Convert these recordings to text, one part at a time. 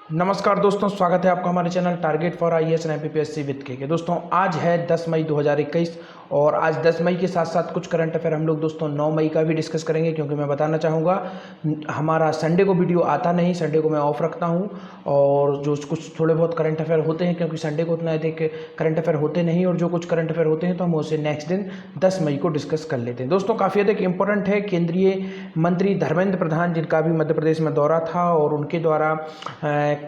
नमस्कार दोस्तों, स्वागत है आपका हमारे channel target for IAS and MPPSC with के। दोस्तों आज है 10 मई 2021 और आज 10 मई के साथ साथ कुछ करंट अफेयर हम लोग दोस्तों 9 मई का भी डिस्कस करेंगे, क्योंकि मैं बताना चाहूँगा हमारा संडे को वीडियो आता नहीं, संडे को मैं ऑफ रखता हूँ और जो कुछ थोड़े बहुत करंट अफेयर होते हैं, क्योंकि संडे को उतना अधिक करंट अफेयर होते नहीं, और जो कुछ करंट अफेयर होते हैं तो हम उसे नेक्स्ट दिन 10 मई को डिस्कस कर लेते हैं। दोस्तों काफ़ी अधिक इंपॉर्टेंट है, केंद्रीय मंत्री धर्मेंद्र प्रधान जिनका भी मध्य प्रदेश में दौरा था और उनके द्वारा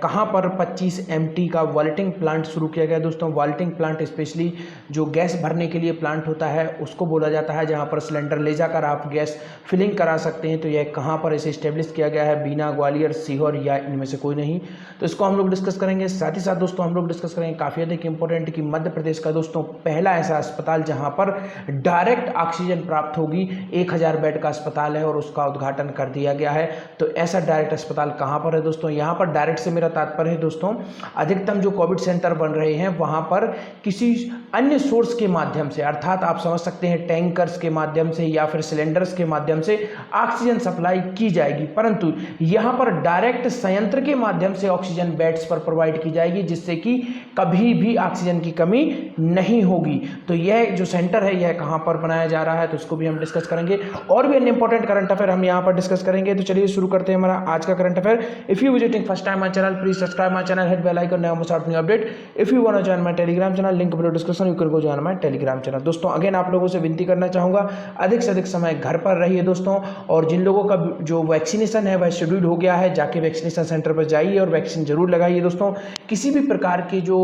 कहाँ पर 25 MT का वॉल्टिंग प्लांट शुरू किया गया। दोस्तों वॉल्टिंग प्लांट स्पेशली जो गैस भरने के लिए प्लांट होता है उसको बोला जाता है, जहाँ पर सिलेंडर ले जाकर आप गैस फिलिंग करा सकते हैं। तो यह कहाँ पर इसे इस्टेब्लिश किया गया है, बीना, ग्वालियर, सीहोर या इनमें से कोई नहीं, तो इसको हम लोग डिस्कस करेंगे। साथ ही साथ दोस्तों हम लोग डिस्कस करेंगे काफ़ी अधिक इंपॉर्टेंट कि मध्य प्रदेश का दोस्तों पहला ऐसा अस्पताल जहाँ पर डायरेक्ट ऑक्सीजन प्राप्त होगी, 1000 बेड का अस्पताल है और उसका उद्घाटन कर दिया गया है। तो ऐसा डायरेक्ट अस्पताल कहाँ पर है दोस्तों? यहाँ पर डायरेक्ट से मेरा तात्पर्य है दोस्तों, अधिकतम जो कोविड सेंटर बन रहे हैं वहां पर किसी अन्य सोर्स के माध्यम से, अर्थात आप समझ सकते हैं टैंकर्स के माध्यम से या फिर सिलेंडर्स के माध्यम से ऑक्सीजन सप्लाई की जाएगी, परंतु यहां पर डायरेक्ट संयंत्र के माध्यम से ऑक्सीजन बेड्स पर प्रोवाइड की जाएगी, जिससे कि कभी भी ऑक्सीजन की कमी नहीं होगी। तो यह जो सेंटर है यह कहां पर बनाया जा रहा है, तो इसको भी हम डिस्कस करेंगे और भी अन्य इंपॉर्टेंट करंट अफेयर हम यहां पर डिस्कस करेंगे। तो चलिए शुरू करते हैं हमारा आज का current affair. If you visiting first time my channel, please subscribe my channel, hit bell icon, never miss out new update. If you want to join my telegram channel, link below description, you can go join my telegram channel. दोस्तों again आप लोगों से विनती करना चाहूँगा, अधिक से अधिक समय घर पर रहिए दोस्तों, और जिन लोगों का जो वैक्सीनेशन है वह शेड्यूल हो गया है, जाके वैक्सीनेशन सेंटर पर जाइए और वैक्सीन जरूर लगाइए दोस्तों। किसी भी प्रकार की जो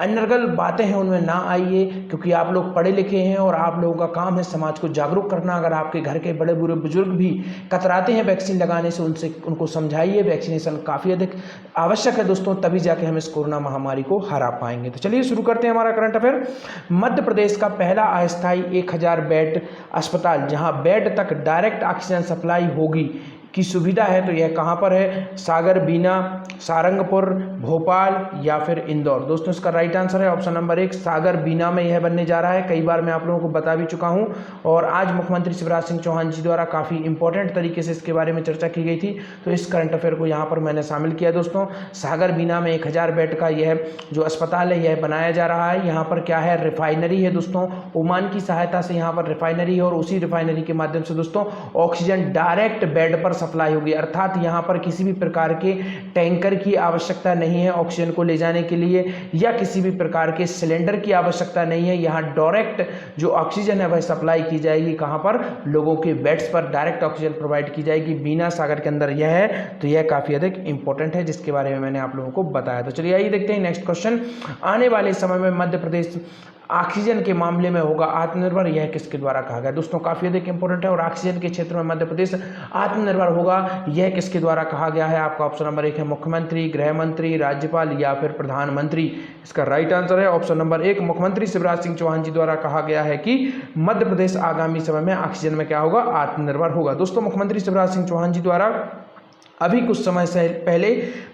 अनर्गल बातें हैं उनमें ना आइए, क्योंकि आप लोग पढ़े लिखे हैं और आप लोगों का काम है समाज को जागरूक करना। अगर आपके घर के बड़े बूढ़े बुजुर्ग भी कतराते हैं वैक्सीन लगाने से, उनको समझाइए वैक्सीनेशन काफ़ी अधिक आवश्यक है दोस्तों, तभी जाके हम इस कोरोना महामारी को हरा पाएंगे। तो चलिए शुरू करते हैं हमारा करंट अफेयर। मध्य प्रदेश का पहला अस्थायी 1000 बेड अस्पताल जहां बेड तक डायरेक्ट ऑक्सीजन सप्लाई होगी की सुविधा है, तो यह कहां पर है? सागर, बीना, सारंगपुर, भोपाल या फिर इंदौर। दोस्तों इसका राइट आंसर है ऑप्शन नंबर 1, सागर, बीना में यह बनने जा रहा है। कई बार मैं आप लोगों को बता भी चुका हूं और आज मुख्यमंत्री शिवराज सिंह चौहान जी द्वारा काफ़ी इंपॉर्टेंट तरीके से इसके बारे में चर्चा की गई थी, तो इस करंट अफेयर को यहाँ पर मैंने शामिल किया दोस्तों। सागर, बीना में 1000 बेड का यह जो अस्पताल है यह बनाया जा रहा है। यहाँ पर क्या है? रिफाइनरी है दोस्तों, ओमान की सहायता से यहाँ पर रिफाइनरी है और उसी रिफाइनरी के माध्यम से दोस्तों ऑक्सीजन डायरेक्ट बेड पर सप्लाई होगी, अर्थात यहाँ पर किसी भी प्रकार के टैंकर की आवश्यकता नहीं है ऑक्सीजन को ले जाने के लिए, या किसी भी प्रकार के सिलेंडर की आवश्यकता नहीं है। यहाँ डायरेक्ट जो ऑक्सीजन है वह सप्लाई की जाएगी, कहाँ पर? लोगों के बेड्स पर डायरेक्ट ऑक्सीजन प्रोवाइड की जाएगी। बीना, सागर के अंदर यह है, तो यह काफ़ी अधिक इंपॉर्टेंट है जिसके बारे में मैंने आप लोगों को बताया। तो चलिए आइए देखते हैं नेक्स्ट क्वेश्चन। आने वाले समय में मध्य प्रदेश ऑक्सीजन के मामले में होगा आत्मनिर्भर, यह किसके द्वारा कहा गया? दोस्तों काफ़ी अधिक इंपॉर्टेंट है, और ऑक्सीजन के क्षेत्र में मध्य प्रदेश आत्मनिर्भर होगा, यह किसके द्वारा कहा गया है? आपका ऑप्शन नंबर 1 है मुख्यमंत्री, गृह मंत्री, राज्यपाल या फिर प्रधानमंत्री। इसका राइट आंसर है ऑप्शन नंबर 1, मुख्यमंत्री शिवराज सिंह चौहान जी द्वारा कहा गया है कि मध्य प्रदेश आगामी समय में ऑक्सीजन में क्या होगा? आत्मनिर्भर होगा। दोस्तों मुख्यमंत्री शिवराज सिंह चौहान जी द्वारा अभी कुछ समय से पहले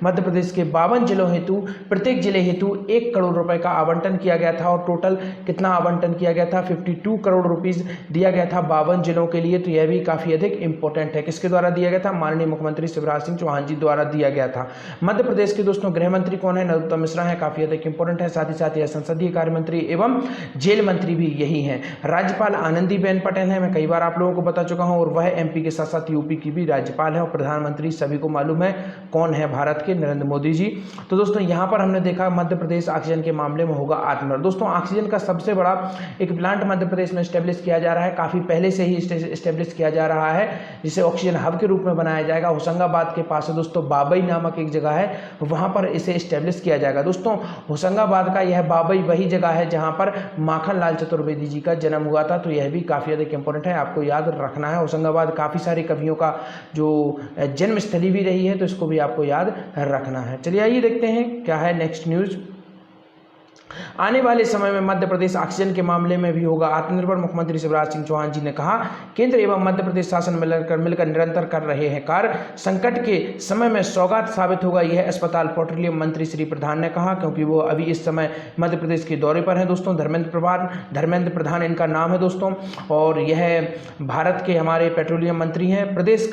मध्य प्रदेश के 52 जिलों हेतु, प्रत्येक जिले हेतु 1 करोड़ रुपए का आवंटन किया गया था, और टोटल कितना आवंटन किया गया था? 52 करोड़ रुपीस दिया गया था 52 जिलों के लिए। तो यह भी काफ़ी अधिक इंपॉर्टेंट है। किसके द्वारा दिया गया था? माननीय मुख्यमंत्री शिवराज सिंह चौहान जी द्वारा दिया गया था। मध्य प्रदेश के दोस्तों गृह मंत्री कौन है? नरोत्तम मिश्रा है, काफ़ी अधिक इंपॉर्टेंट है। साथ ही साथ यह संसदीय कार्य मंत्री एवं जेल मंत्री भी यही हैं। राज्यपाल आनंदीबेन पटेल है, मैं कई बार आप लोगों को बता चुका हूँ, और वह MP के साथ साथ UP की भी राज्यपाल है। और प्रधानमंत्री सभी को मालूम है कौन है? भारत के नरेंद्र मोदी जी। तो दोस्तों यहां पर हमने देखा मध्य प्रदेश ऑक्सीजन के मामले में होगा आत्मनिर्भर। दोस्तों ऑक्सीजन का सबसे बड़ा एक प्लांट मध्य प्रदेश में स्टेब्लिश किया जा रहा है, काफी पहले से ही स्टेब्लिश किया जा रहा है, जिसे ऑक्सीजन हब के रूप में बनाया जाएगा। होशंगाबाद के पास है दोस्तों, बाबई नामक एक जगह है, वहां पर इसे स्टेब्लिश किया जाएगा। दोस्तों होशंगाबाद का यह बाबई वही जगह है जहां पर माखन लाल चतुर्वेदी जी का जन्म हुआ था, तो यह भी काफी अधिक इंपॉर्टेंट है, आपको याद रखना है। होशंगाबाद काफी सारे कवियों का जो जन्मस्थली भी रही है, तो इसको भी आपको याद रखना है। चलिए आइए देखते हैं क्या है नेक्स्ट न्यूज। आने वाले समय में मध्य प्रदेश ऑक्सीजन के मामले में भी होगा आत्मनिर्भर। मुख्यमंत्री शिवराज सिंह चौहान जी ने कहा, केंद्र एवं मध्य प्रदेश शासन मिलकर निरंतर कर रहे हैं कार्य, संकट के समय में सौगात साबित होगा यह अस्पताल। पेट्रोलियम मंत्री श्री प्रधान ने कहा, क्योंकि वो अभी इस समय मध्य प्रदेश के दौरे पर हैं दोस्तों। धर्मेंद्र प्रधान इनका नाम है दोस्तों, और यह भारत के हमारे पेट्रोलियम मंत्री हैं। प्रदेश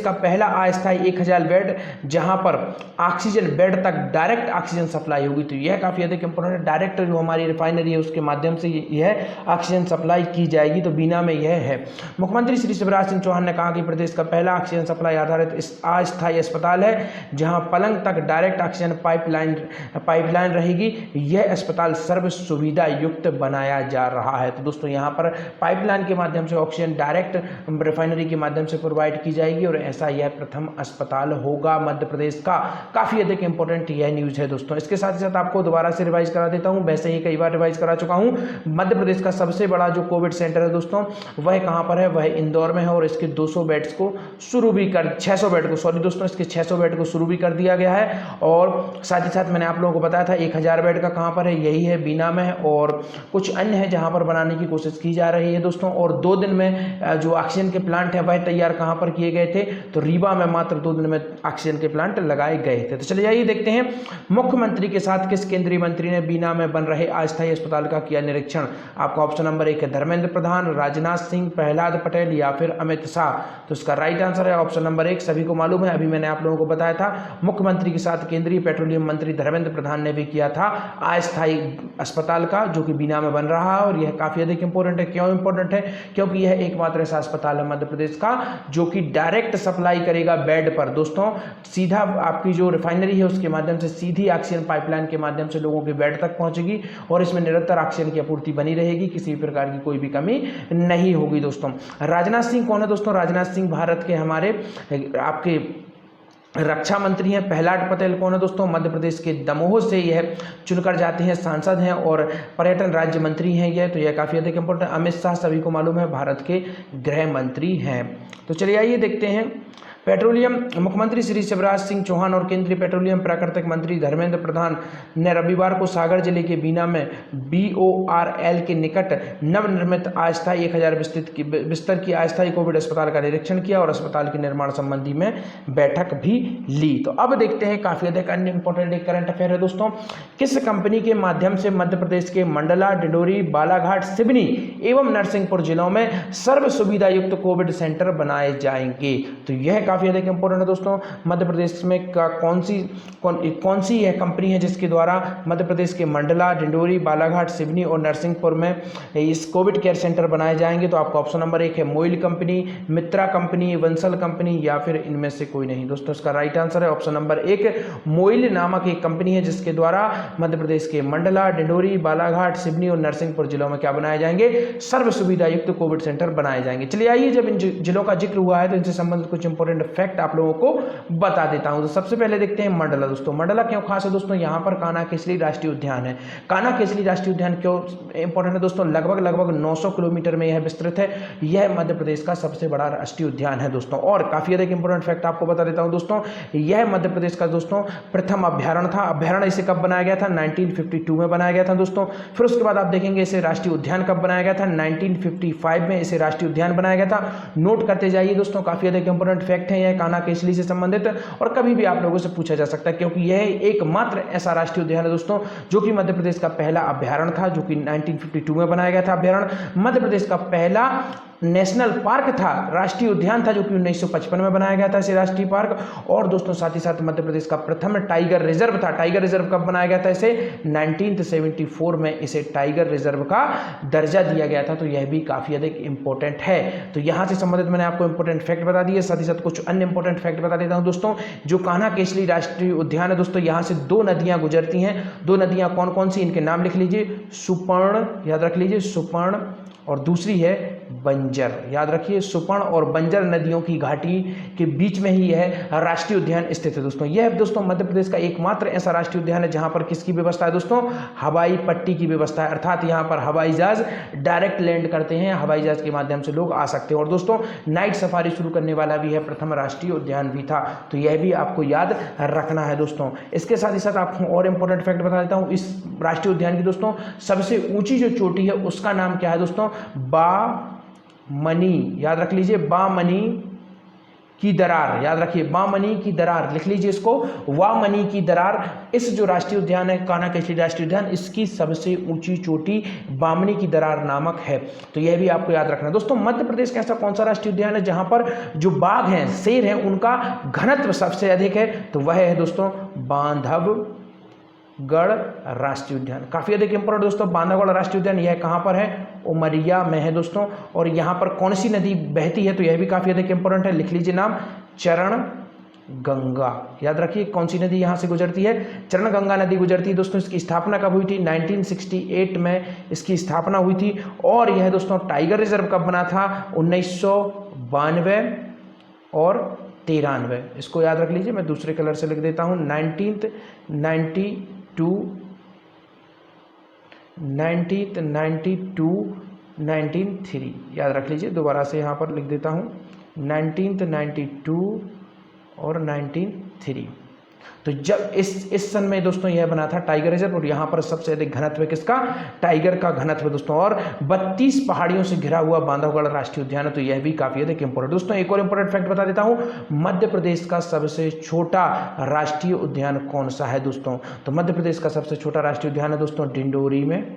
का पहला अस्थायी 1000 बेड, जहां पर ऑक्सीजन बेड तक डायरेक्ट ऑक्सीजन सप्लाई होगी। तो यह काफी अधिक इंपॉर्टेंट है। डायरेक्ट जो हमारी रिफाइनरी है उसके माध्यम से यह ऑक्सीजन सप्लाई की जाएगी, तो बीना में यह है। मुख्यमंत्री श्री शिवराज सिंह चौहान ने कहा कि प्रदेश का पहला ऑक्सीजन सप्लाई आधारित अस्थायी अस्पताल है, जहां पलंग तक डायरेक्ट ऑक्सीजन पाइपलाइन रहेगी। यह अस्पताल सर्व सुविधा युक्त बनाया जा रहा है। तो दोस्तों यहाँ पर पाइपलाइन के माध्यम से ऑक्सीजन डायरेक्ट रिफाइनरी के माध्यम से प्रोवाइड की जाएगी, और ऐसा यह प्रथम अस्पताल होगा मध्य प्रदेश का। काफी अधिक इंपॉर्टेंट यह न्यूज है दोस्तों। इसके साथ ही साथ आपको दोबारा से रिवाइज करा देता हूं, वैसे ही कई बार रिवाइज करा चुका हूं। मध्य प्रदेश का सबसे बड़ा जो कोविड सेंटर है दोस्तों, वह कहां पर है? वह इंदौर में है, और इसके 200 बेड्स को शुरू भी कर 600 बेड को सॉरी दोस्तों इसके 600 बेड को शुरू भी कर दिया गया है। और साथ ही साथ मैंने आप लोगों को बताया था 1000 बेड का कहां पर है? यही है, बीना में है, और कुछ अन्य है जहां पर बनाने की कोशिश की जा रही है दोस्तों। और 2 दिन में जो ऑक्सीजन के प्लांट है वह तैयार कहां पर किए गए थे? तो रीवा में मात्र 2 दिन में ऑक्सीजन के प्लांट लगाए गए थे। तो चलिए आइए देखते हैं मुख्यमंत्री के साथ किस केंद्रीय मंत्री ने बीना में बन रहे अस्थायी अस्पताल का किया निरीक्षण। आपका ऑप्शन नंबर 1 है धर्मेंद्र प्रधान, राजनाथ सिंह, प्रहलाद पटेल या फिर अमित शाह। तो इसका राइट आंसर है ऑप्शन नंबर 1। सभी को मालूम है, अभी मैंने आप लोगों को बताया था, मुख्यमंत्री के साथ केंद्रीय पेट्रोलियम मंत्री धर्मेंद्र प्रधान ने भी किया था अस्थायी अस्पताल का, जो कि बीना में बन रहा है। और यह काफी अधिक इंपॉर्टेंट है। क्यों इंपॉर्टेंट है? क्योंकि यह एकमात्र ऐसा अस्पताल है मध्य प्रदेश का जो कि डायरेक्ट सप्लाई करेगा बेड पर दोस्तों। सीधा आपकी जो रिफाइनरी है उसके माध्यम से सीधी ऑक्सीजन पाइपलाइन के माध्यम से लोगों के बेड तक पहुंचेगी, और इसमें निरंतर ऑक्सीजन की आपूर्ति बनी रहेगी, किसी भी प्रकार की कोई भी कमी नहीं होगी दोस्तों। राजनाथ सिंह कौन है दोस्तों? राजनाथ सिंह भारत के हमारे आपके रक्षा मंत्री हैं। प्रहलाद पटेल कौन है दोस्तों? मध्य प्रदेश के दमोह से यह चुनकर जाते हैं, सांसद हैं और पर्यटन राज्य मंत्री हैं यह। तो यह काफी अधिक इंपॉर्टेंट। अमित शाह सभी को मालूम है भारत के गृह मंत्री हैं। तो चलिए आइए देखते हैं पेट्रोलियम। मुख्यमंत्री श्री शिवराज सिंह चौहान और केंद्रीय पेट्रोलियम प्राकृतिक मंत्री धर्मेंद्र प्रधान ने रविवार को सागर जिले के बीना में BORL के निकट नवनिर्मित अस्थायी 1000 बिस्तर की अस्थायी कोविड अस्पताल का निरीक्षण किया और अस्पताल के निर्माण संबंधी में बैठक भी ली। तो अब देखते हैं काफी अधिक अन्य इंपॉर्टेंट एक करंट अफेयर है दोस्तों। किस कंपनी के माध्यम से मध्य प्रदेश के मंडला, डिंडोरी, बालाघाट, सिवनी एवं नरसिंहपुर जिलों में सर्व सुविधा युक्त कोविड सेंटर बनाए जाएंगे? तो यह काफी अधिक इंपॉर्टेंट है दोस्तों। मध्य प्रदेश में कौन सी यह कंपनी है जिसके द्वारा मध्य प्रदेश के मंडला, डिंडोरी, बालाघाट, सिवनी और नरसिंहपुर में इस कोविड केयर सेंटर बनाए जाएंगे? तो आपका ऑप्शन नंबर 1 है मोइल कंपनी, मित्रा कंपनी, वंसल कंपनी या फिर इनमें से कोई नहीं। दोस्तों इसका राइट आंसर है ऑप्शन नंबर 1 मोइल नामक एक कंपनी है जिसके द्वारा मध्य प्रदेश के मंडला, डिंडोरी, बालाघाट, सिवनी और नरसिंहपुर जिलों में क्या बनाए जाएंगे? सर्व सुविधा युक्त कोविड सेंटर बनाए जाएंगे। चलिए आइए, जब इन जिलों का जिक्र हुआ है तो इनसे संबंधित कुछ इंपॉर्टेंट फैक्ट आप लोगों को बता देता हूं। तो सबसे पहले देखते हैं मंडला दोस्तों। मंडला क्यों खास है दोस्तों? यहां पर कान्हा केसरी राष्ट्रीय उद्यान है। कान्हा केसरी राष्ट्रीय उद्यान क्यों इंपॉर्टेंट है दोस्तों? लगभग 900 किलोमीटर में यह विस्तृत है। यह मध्य प्रदेश का सबसे बड़ा राष्ट्रीय उद्यान है दोस्तों। और काफी अधिक इंपॉर्टेंट फैक्ट आपको बता देता हूं दोस्तों, यह मध्य प्रदेश का दोस्तों प्रथम अभ्यारण्य था। अभ्यारण्य इसे कब बनाया गया था? 1952 में बनाया गया था दोस्तों। फिर उसके बाद आप देखेंगे इसे राष्ट्रीय उद्यान कब बनाया गया था? 1955 में इसे राष्ट्रीय उद्यान बनाया गया था। नोट करते जाइए दोस्तों, काफी अधिक इंपॉर्टेंट फैक्ट है यह कान्हा केसरी से संबंधित, और कभी भी आप लोगों से पूछा जा सकता है, क्योंकि यह एकमात्र ऐसा राष्ट्रीय उद्यान है दोस्तों जो कि मध्य प्रदेश का पहला अभ्यारण्य था, जो कि 1952 में बनाया गया था अभ्यारण्य। मध्य प्रदेश का पहला नेशनल पार्क था, राष्ट्रीय उद्यान था, जो कि 1955 में बनाया गया था इसे राष्ट्रीय पार्क। और दोस्तों साथ ही साथ मध्य प्रदेश का प्रथम टाइगर रिजर्व था। टाइगर रिजर्व कब बनाया गया था? इसे 1974 में इसे टाइगर रिजर्व का दर्जा दिया गया था। तो यह भी काफी अधिक इंपॉर्टेंट है। तो यहां से संबंधित मैंने आपको इंपॉर्टेंट फैक्ट बता दिए, साथ ही साथ कुछ अन्य इंपॉर्टेंट फैक्ट बता देता हूं दोस्तों। जो कान्हा केसरी राष्ट्रीय उद्यान है दोस्तों, यहां से 2 नदियां गुजरती हैं। 2 नदियां कौन कौन सी? इनके नाम लिख लीजिए। सुपर्ण, याद रख लीजिए सुपर्ण, और दूसरी है बंजर। याद रखिए, सुपर्ण और बंजर नदियों की घाटी के बीच में ही यह राष्ट्रीय उद्यान स्थित है दोस्तों। यह दोस्तों मध्य प्रदेश का एकमात्र ऐसा राष्ट्रीय उद्यान है जहां पर किसकी व्यवस्था है दोस्तों, हवाई पट्टी की व्यवस्था है, अर्थात यहां पर हवाई जहाज डायरेक्ट लैंड करते हैं, हवाई जहाज के माध्यम से लोग आ सकते हैं। और दोस्तों नाइट सफारी शुरू करने वाला भी है, प्रथम राष्ट्रीय उद्यान भी था, तो यह भी आपको याद रखना है दोस्तों। इसके साथ ही साथ आपको और इंपॉर्टेंट फैक्ट बता देता हूं, इस राष्ट्रीय उद्यान की दोस्तों सबसे ऊंची जो चोटी है उसका नाम क्या है दोस्तों, बामनी। याद रख लीजिए, बामनी की दरार। याद रखिए, बामनी की दरार, लिख लीजिए इसको, वामनी की दरार। इस जो राष्ट्रीय उद्यान है कान्हा केसरी राष्ट्रीय उद्यान, इसकी सबसे ऊंची चोटी बामनी की दरार नामक है, तो यह भी आपको याद रखना है दोस्तों। मध्य प्रदेश का ऐसा कौन सा राष्ट्रीय उद्यान है जहां पर जो बाघ हैं, शेर हैं, उनका घनत्व सबसे अधिक है, तो वह है दोस्तों बांधवगढ़ राष्ट्रीय उद्यान। काफी अधिक इंपॉर्टेंट दोस्तों, बांधवगढ़ राष्ट्रीय उद्यान यह कहां पर है, उमरिया में है दोस्तों। और यहां पर कौन सी नदी बहती है, तो यह भी काफी अधिक इंपॉर्टेंट है, लिख लीजिए नाम, चरण गंगा। याद रखिए कौन सी नदी यहां से गुजरती है, चरण गंगा नदी गुजरती है दोस्तों। इसकी स्थापना कब हुई थी, 1968 में इसकी स्थापना हुई थी। और यह दोस्तों टाइगर रिजर्व कब बना था, 1992 और 93। इसको याद रख लीजिए, मैं दूसरे कलर से लिख देता हूं, 1992 याद रख लीजिए, दोबारा से यहाँ पर लिख देता हूँ, 1992 और 93। तो जब इस सन में दोस्तों यह बना था टाइगर रिजर्व, और यहाँ पर सबसे अधिक घनत्व है किसका, टाइगर का घनत्व दोस्तों। और 32 पहाड़ियों से घिरा हुआ बांधवगढ़ राष्ट्रीय उद्यान है, तो यह भी काफी अधिक इंपॉर्टेंट दोस्तों। एक और इंपॉर्टेंट फैक्ट बता देता हूँ, मध्य प्रदेश का सबसे छोटा राष्ट्रीय उद्यान कौन सा है दोस्तों, तो मध्य प्रदेश का सबसे छोटा राष्ट्रीय उद्यान है दोस्तों डिंडोरी में।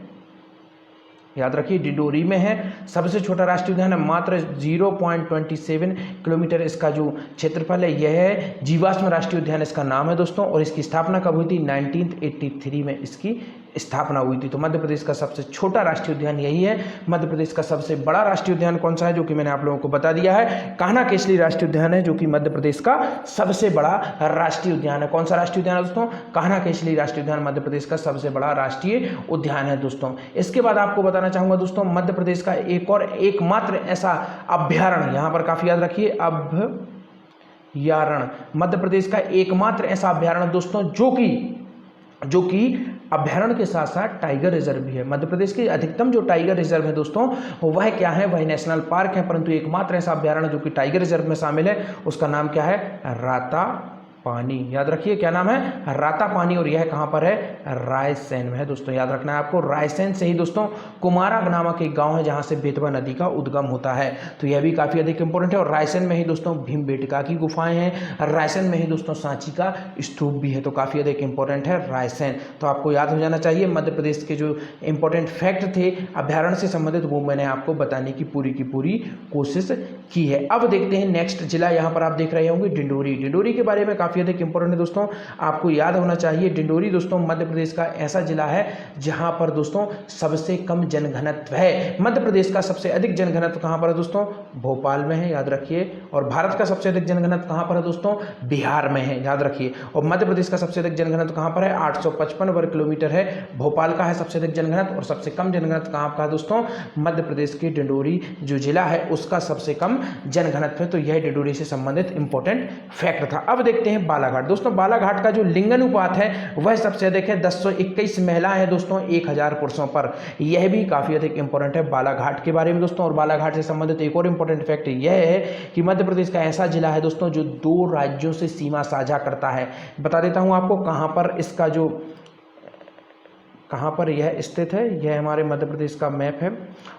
याद रखिए, डिंडोरी में है सबसे छोटा राष्ट्रीय उद्यान है, मात्र 0.27 किलोमीटर इसका जो क्षेत्रफल है। यह है जीवाश्म राष्ट्रीय उद्यान इसका नाम है दोस्तों। और इसकी स्थापना कब हुई थी, 1983 में इसकी स्थापना हुई थी। तो मध्य प्रदेश का सबसे छोटा राष्ट्रीय उद्यान यही है। मध्य प्रदेश का सबसे बड़ा राष्ट्रीय उद्यान कौन सा है, जो कि मैंने आप लोगों को बता दिया है, कान्हा केसरी राष्ट्रीय उद्यान है, जो कि मध्य प्रदेश का सबसे बड़ा राष्ट्रीय उद्यान है। कौन सा राष्ट्रीय उद्यान है दोस्तों, कान्हा केसरी राष्ट्रीय उद्यान मध्य प्रदेश का सबसे बड़ा राष्ट्रीय उद्यान है दोस्तों। इसके बाद आपको बताना चाहूंगा दोस्तों, मध्य प्रदेश का एक और एकमात्र ऐसा अभ्यारण्य, यहां पर काफी याद रखिए, अभयारण्य, मध्य प्रदेश का एकमात्र ऐसा अभयारण्य दोस्तों जो कि अभयारण्य के साथ साथ टाइगर रिजर्व भी है। मध्य प्रदेश के अधिकतम जो टाइगर रिजर्व है दोस्तों, वह क्या है, वह नेशनल पार्क है, परंतु एकमात्र ऐसा अभयारण्य जो कि टाइगर रिजर्व में शामिल है, उसका नाम क्या है, राता पानी। याद रखिए क्या नाम है, राता पानी। और यह कहां पर है, रायसेन में है दोस्तों। याद रखना है आपको, रायसेन से ही दोस्तों कुमारा नामक एक गांव है जहां से बेतवा नदी का उद्गम होता है, तो यह भी काफी अधिक इंपॉर्टेंट है। और रायसेन में ही दोस्तों भीमबेटका की गुफाएं हैं, रायसेन में ही दोस्तों सांची का स्तूप भी है, तो काफी अधिक इंपॉर्टेंट है रायसेन। तो आपको याद हो जाना चाहिए। मध्य प्रदेश के जो इंपॉर्टेंट फैक्ट थे अभ्यारण्य से संबंधित, वो मैंने आपको बताने की पूरी कोशिश की है। अब देखते हैं नेक्स्ट जिला, यहाँ पर आप देख रहे होंगे डिंडोरी। डिंडोरी के बारे में काफी अधिक इंपॉर्टेंट है दोस्तों, आपको याद होना चाहिए। डिंडोरी दोस्तों मध्य प्रदेश का ऐसा जिला है जहां पर दोस्तों सबसे कम जनघनत्व है। मध्य प्रदेश का सबसे अधिक जनघनत्व कहां पर है दोस्तों, भोपाल में है, याद रखिए। और भारत का सबसे अधिक जनघनत्व कहां पर है दोस्तों, बिहार में है, याद रखिए। और मध्य प्रदेश का सबसे अधिक जनघनत्व कहां पर है, 855 वर्ग किलोमीटर है, भोपाल का है सबसे अधिक जनघनत्व। और सबसे कम जनघनत्व कहां का है दोस्तों, मध्य प्रदेश के डिंडोरी जो जिला है उसका सबसे कम जनघनत्व है। तो यह डिंडोरी से संबंधित इंपॉर्टेंट फैक्ट था। अब देखते हैं बालाघाट। दोस्तों बालाघाट का जो लिंगानुपात है वह सबसे अधिक है, 1021 महिलाएं हैं दोस्तों 1000 पुरुषों पर। यह भी काफी अधिक इंपॉर्टेंट है बालाघाट के बारे में दोस्तों। और बालाघाट से संबंधित एक और इंपॉर्टेंट फैक्ट यह है कि मध्य प्रदेश का ऐसा जिला है दोस्तों जो 2 राज्यों से सीमा साझा करता है। बता देता हूं आपको कहां पर इसका जो कहाँ पर यह स्थित है, यह हमारे मध्य प्रदेश का मैप है।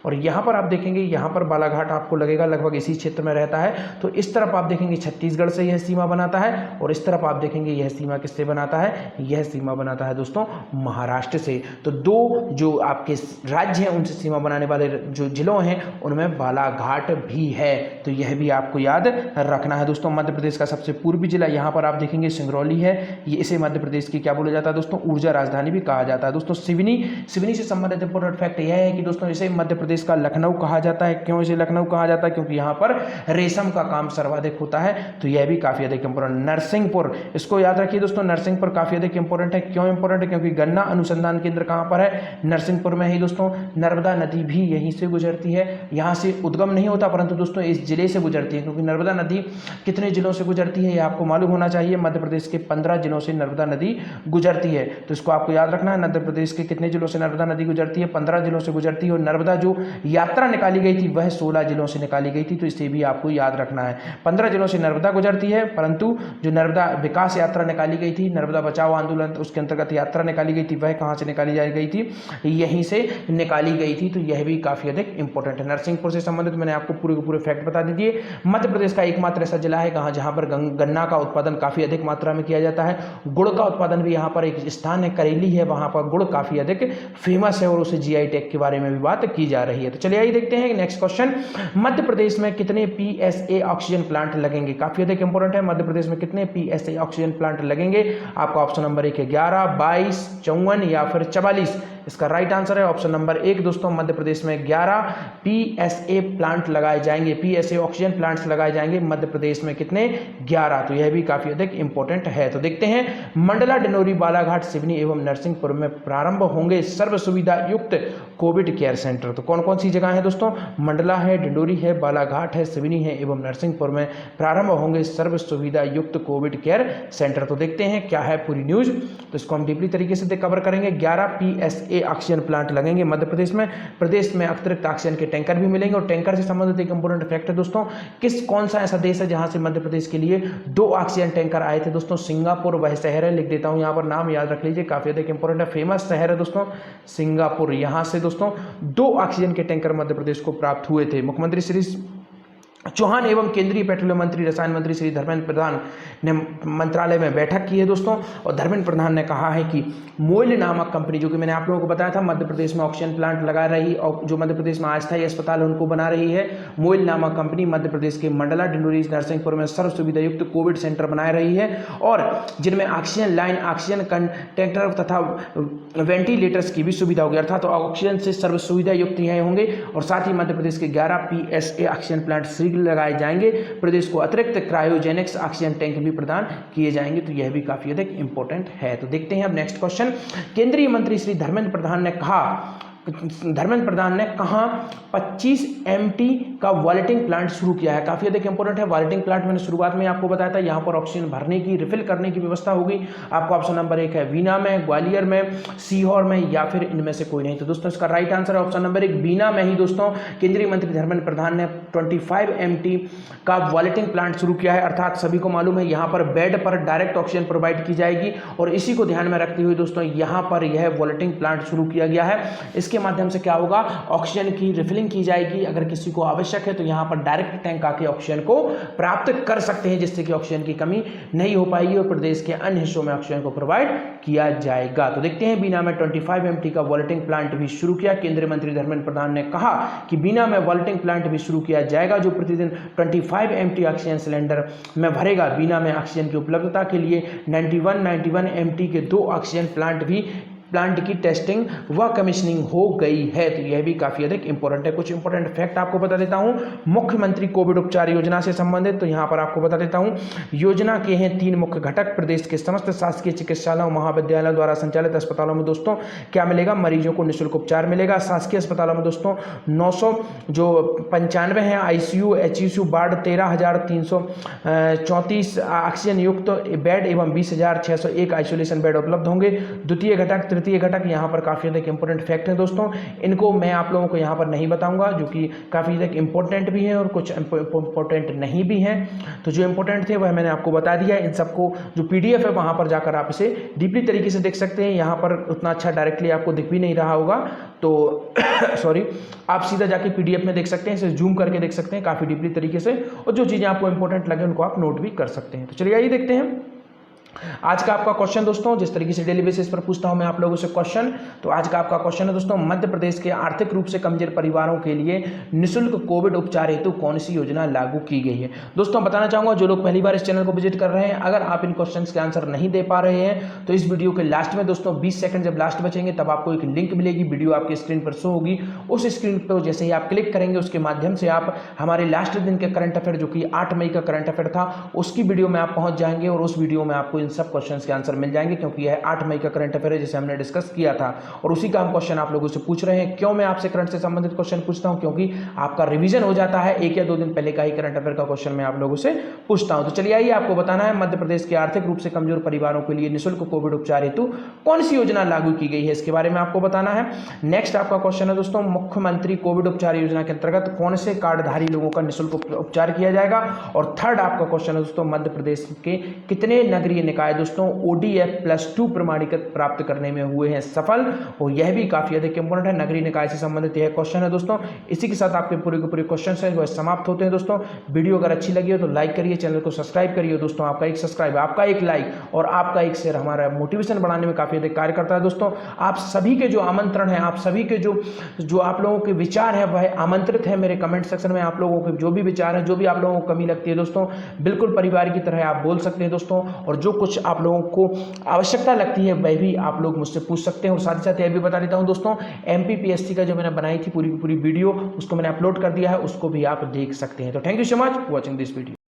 और यहाँ पर आप देखेंगे, यहाँ पर बालाघाट आपको लगेगा लगभग इसी क्षेत्र में रहता है। तो इस तरफ आप देखेंगे छत्तीसगढ़ से यह सीमा बनाता है, और इस तरफ आप देखेंगे यह सीमा किससे बनाता है, यह सीमा बनाता है दोस्तों महाराष्ट्र से। तो 2 जो आपके राज्य हैं उनसे सीमा बनाने वाले जो जिलों हैं उनमें बालाघाट भी है, तो यह भी आपको याद रखना है दोस्तों। मध्य प्रदेश का सबसे पूर्वी जिला यहाँ पर आप देखेंगे सिंगरौली है। ये इसे मध्य प्रदेश की क्या बोला जाता है दोस्तों, ऊर्जा राजधानी भी कहा जाता है दोस्तों। सिवनी से संबंधित इंपॉर्टेंट फैक्ट यह है कि दोस्तों इसे मध्य प्रदेश का लखनऊ कहा जाता है। क्यों इसे लखनऊ कहा जाता है? क्योंकि यहाँ पर रेशम का काम सर्वाधिक होता है, तो यह भी काफी अधिक इंपॉर्टेंट। नरसिंहपुर, इसको याद रखिए दोस्तों, नरसिंहपुर काफी अधिक इंपॉर्टेंट है। क्यों इंपॉर्टेंट है? क्योंकि गन्ना अनुसंधान केंद्र कहाँ पर है? नरसिंहपुर में ही दोस्तों। नर्मदा नदी भी यहीं से गुजरती है, यहाँ से उद्गम नहीं होता परंतु दोस्तों इस जिले से गुजरती है, क्योंकि नर्मदा नदी कितने जिलों से गुजरती है ये आपको मालूम होना चाहिए। मध्य प्रदेश के 15 जिलों से नर्मदा नदी गुजरती है, तो इसको आपको याद रखना है। मध्य प्रदेश के कितने जिलों से नर्मदा नदी गुजरती है? 15 जिलों से गुजरती है। और नर्मदा जो यात्रा निकाली गई थी वह 16 जिलों से निकाली गई थी, तो इसे भी आपको याद रखना है। 15 जिलों से नर्मदा गुजरती है, परंतु जो नर्मदा विकास यात्रा निकाली गई थी, नर्मदा बचाओ आंदोलन, उसके अंतर्गत यात्रा निकाली गई थी, वह कहाँ से निकाली जा गई थी? यहीं से निकाली गई थी, तो यह भी काफी अधिक इंपॉर्टेंट है। नरसिंहपुर से संबंधित मैंने आपको पूरे के पूरे फैक्ट बता दीजिए। मध्य प्रदेश का एकमात्र ऐसा जिला है जहां पर गन्ना का उत्पादन काफी अधिक मात्रा में किया जाता है। गुड़ का उत्पादन भी यहाँ पर एक स्थान है, करेली है, वहां पर गुड़ काफी अधिक फेमस है और उसे जीआई टैग के बारे में भी बात की जा रही है। तो चलिए आइए देखते हैं नेक्स्ट क्वेश्चन। मध्य प्रदेश में कितने पीएसए ऑक्सीजन प्लांट लगेंगे? काफी अधिक इंपॉर्टेंट है। मध्य प्रदेश में कितने पीएसए ऑक्सीजन प्लांट लगेंगे? आपका ऑप्शन नंबर 1 है 11, 22, 54 या फिर 44। इसका राइट आंसर है ऑप्शन नंबर 1 दोस्तों। मध्य प्रदेश में 11 पीएसए प्लांट लगाए जाएंगे, पीएसए ऑक्सीजन प्लांट्स लगाए जाएंगे मध्य प्रदेश में। कितने? 11। तो यह भी काफी अधिक इंपॉर्टेंट है। तो देखते हैं, मंडला, डिंडोरी, बालाघाट, सिवनी एवं नरसिंहपुर में प्रारंभ होंगे सर्व सुविधा युक्त कोविड केयर सेंटर। तो कौन कौन सी जगह है दोस्तों? मंडला है, डिंडोरी है, बालाघाट है, सिवनी है एवं नरसिंहपुर में प्रारंभ होंगे सर्व सुविधा युक्त कोविड केयर सेंटर। तो देखते हैं क्या है पूरी न्यूज, तो इसको हम डीपली तरीके से कवर करेंगे। 11 पीएसए ऑक्सीजन प्लांट लगेंगे मध्य प्रदेश में। प्रदेश में अतिरिक्त ऑक्सीजन के टैंकर भी मिलेंगे। और टैंकर से संबंधित एक इंपॉर्टेंट फैक्ट है दोस्तों, कौन सा ऐसा देश है जहां से मध्य प्रदेश के लिए 2 ऑक्सीजन टैंकर आए थे दोस्तों? सिंगापुर वह शहर है, लिख देता हूं यहां पर, नाम याद रख लीजिए, काफी अधिक इंपॉर्टेंट है, फेमस शहर है दोस्तों सिंगापुर। यहां से दोस्तों 2 ऑक्सीजन के टैंकर मध्य प्रदेश को प्राप्त हुए थे। मुख्यमंत्री श्री चौहान एवं केंद्रीय पेट्रोलियम मंत्री, रसायन मंत्री श्री धर्मेंद्र प्रधान ने मंत्रालय में बैठक की है दोस्तों। और धर्मेंद्र प्रधान ने कहा है कि मोइल नामक कंपनी, जो कि मैंने आप लोगों को बताया था मध्य प्रदेश में ऑक्सीजन प्लांट लगा रही और जो मध्य प्रदेश में अस्थायी अस्पताल उनको बना रही है, मोइल नामक कंपनी मध्य प्रदेश के मंडला, डिंडोरी, नरसिंहपुर में सर्व सुविधा युक्त कोविड सेंटर बना रही है, और जिनमें ऑक्सीजन लाइन, ऑक्सीजन कंटेनर तथा वेंटिलेटर्स की भी सुविधा होगी, अर्थात ऑक्सीजन से सर्व सुविधा युक्त यह होंगे। और साथ ही मध्य प्रदेश के 11 पीएसए ऑक्सीजन प्लांट लगाए जाएंगे। प्रदेश को अतिरिक्त क्रायोजेनिक्स ऑक्सीजन टैंक भी प्रदान किए जाएंगे। तो यह भी काफी अधिक इंपॉर्टेंट है। तो देखते हैं अब नेक्स्ट क्वेश्चन। केंद्रीय मंत्री श्री धर्मेंद्र प्रधान ने कहा 25 MT का वॉलेटिंग प्लांट शुरू किया है। काफी अधिक इंपॉर्टेंट है। वॉलेटिंग प्लांट मैंने शुरुआत में आपको बताया था, यहां पर ऑक्सीजन भरने की, रिफिल करने की व्यवस्था होगी। आपका ऑप्शन नंबर 1 है बीना में, ग्वालियर में, सीहोर में या फिर इनमें से कोई नहीं। तो दोस्तों इसका राइट आंसर है ऑप्शन नंबर 1 बीना में ही दोस्तों केंद्रीय मंत्री धर्मेंद्र प्रधान ने 25 MT का वॉलेटिंग प्लांट शुरू किया है। अर्थात सभी को मालूम है यहाँ पर बेड पर डायरेक्ट ऑक्सीजन प्रोवाइड की जाएगी, और इसी को ध्यान में रखते हुए दोस्तों यहाँ पर यह वॉलेटिंग प्लांट शुरू किया गया है। इसके माध्यम से क्या होगा? ऑक्सीजन की रिफिलिंग की जाएगी। अगर किसी को आवश्यक है तो यहाँ पर डायरेक्ट टैंक आके ऑक्सीजन को प्राप्त कर सकते हैं, जिससे कि ऑक्सीजन की कमी नहीं हो पाएगी और प्रदेश के अन्य हिस्सों में ऑक्सीजन को प्रोवाइड किया जाएगा। तो देखते हैं, बीना में 25 MT का वॉलेटिंग प्लांट भी शुरू किया। केंद्रीय मंत्री धर्मेंद्र प्रधान ने कहा कि बीना में वॉलेटिंग प्लांट भी शुरू किया जाएगा, जो प्रतिदिन 25 MT ऑक्सीजन सिलेंडर में भरेगा। बीना में ऑक्सीजन की उपलब्धता के लिए 91 MT के 2 ऑक्सीजन प्लांट की टेस्टिंग व कमीशनिंग हो गई है। तो यह भी काफी अधिक इंपॉर्टेंट है। कुछ इंपॉर्टेंट फैक्ट आपको बता देता हूं मुख्यमंत्री कोविड उपचार योजना से संबंधित। तो यहां पर आपको बता देता हूं, योजना के हैं 3 मुख्य घटक। प्रदेश के समस्त शासकीय चिकित्सालयों, महाविद्यालयों द्वारा संचालित अस्पतालों में दोस्तों क्या मिलेगा? मरीजों को निःशुल्क उपचार मिलेगा। शासकीय अस्पतालों में दोस्तों 995 है ICU, HCU वार्ड, 13,334 ऑक्सीजन युक्त बेड एवं 20,601 आइसोलेशन बेड उपलब्ध होंगे। द्वितीय घटक, तृतीय घटक, यहाँ पर काफी अधिक इंपॉर्टेंट फैक्ट है दोस्तों। इनको मैं आप लोगों को यहाँ पर नहीं बताऊंगा, जो कि काफी अधिक इंपॉर्टेंट भी है और कुछ इंपॉर्टेंट नहीं भी हैं। तो जो इंपॉर्टेंट थे वह मैंने आपको बता दिया। इन सबको जो PDF है वहां पर जाकर आप इसे डीपली तरीके से देख सकते हैं। यहाँ पर उतना अच्छा डायरेक्टली आपको दिख भी नहीं रहा होगा, तो सॉरी, आप सीधा जाके PDF में देख सकते हैं, इसे जूम करके देख सकते हैं काफी डीपली तरीके से, और जो चीजें आपको इंपॉर्टेंट लगे उनको आप नोट भी कर सकते हैं। तो चलिए आइए देखते हैं आज का आपका क्वेश्चन दोस्तों, जिस तरीके से डेली बेसिस पर पूछता हूं मैं आप लोगों से क्वेश्चन, तो आज का आपका क्वेश्चन है दोस्तों, मध्य प्रदेश के आर्थिक रूप से कमजोर परिवारों के लिए निःशुल्क कोविड उपचार हेतु कौन सी योजना लागू की गई है। दोस्तों बताना चाहूंगा, जो लोग पहली बार इस चैनल को विजिट कर रहे हैं, अगर आप इन क्वेश्चन के आंसर नहीं दे पा रहे हैं तो इस वीडियो के लास्ट में दोस्तों 20 सेकंड जब लास्ट बचेंगे तब आपको एक लिंक मिलेगी, वीडियो आपकी स्क्रीन पर शो होगी। उस स्क्रीन पर जैसे ही आप क्लिक करेंगे उसके माध्यम से आप हमारे लास्ट दिन के करंट अफेयर, जो कि 8 मई का करंट अफेयर था, उसकी वीडियो में आप पहुंच जाएंगे और उस वीडियो में आपको इन सब क्वेश्चन के आंसर मिल जाएंगे, क्योंकि यह 8 मई का करंट अफेयर है जिसे हमने डिस्कस किया था और उसी का हम क्वेश्चन आप लोगों से पूछ रहे हैं। क्यों मैं आपसे करंट से संबंधित क्वेश्चन पूछता हूं? क्योंकि आपका रिवीजन हो जाता है, 1 या 2 दिन पहले का ही करंट अफेयर का क्वेश्चन मैं आप लोगों से पूछता हूं। तो चलिए आइए, आपको बताना है मध्य प्रदेश के आर्थिक रूप से कमजोर परिवारों के लिए निःशुल्क कोविड उपचार हेतु कौन सी योजना लागू की गई है, इसके बारे में आपको बताना है। नेक्स्ट आपका क्वेश्चन है दोस्तों, मुख्यमंत्री कोविड उपचार योजना के अंतर्गत कौन से कार्डधारी लोगों का निःशुल्क उपचार किया जाएगा। और थर्ड आपका क्वेश्चन है दोस्तों, मध्य प्रदेश के कितने नगरीय निकाय दोस्तों ODF+2 प्रमाणीकरण प्राप्त करने में हुए हैं सफल, और यह भी काफी अधिक इंपॉर्टेंट है, नगरीय निकाय से संबंधित यह क्वेश्चन है दोस्तों। इसी के साथ आपके पूरे के पूरे क्वेश्चन हैं वो समाप्त होते हैं दोस्तों। वीडियो अगर अच्छी लगी हो तो लाइक करिए, चैनल को सब्सक्राइब करिए दोस्तों। आपका एक सब्सक्राइब, आपका एक लाइक और आपका एक शेयर हमारा मोटिवेशन बढ़ाने में काफी अधिक कार्य करता है दोस्तों। आप सभी के जो आमंत्रण है, आप सभी के जो आप लोगों के विचार है वह आमंत्रित है मेरे कमेंट सेक्शन में। आप लोगों के जो भी विचार है, जो भी आप लोगों को कमी लगती है दोस्तों, बिल्कुल परिवार की तरह आप बोल सकते हैं दोस्तों। और जो कुछ आप लोगों को आवश्यकता लगती है वह भी आप लोग मुझसे पूछ सकते हैं। और साथ ही साथ यह भी बता देता हूं दोस्तों, MPPSC का जो मैंने बनाई थी पूरी की पूरी वीडियो, उसको मैंने अपलोड कर दिया है, उसको भी आप देख सकते हैं। तो thank you so much watching this video.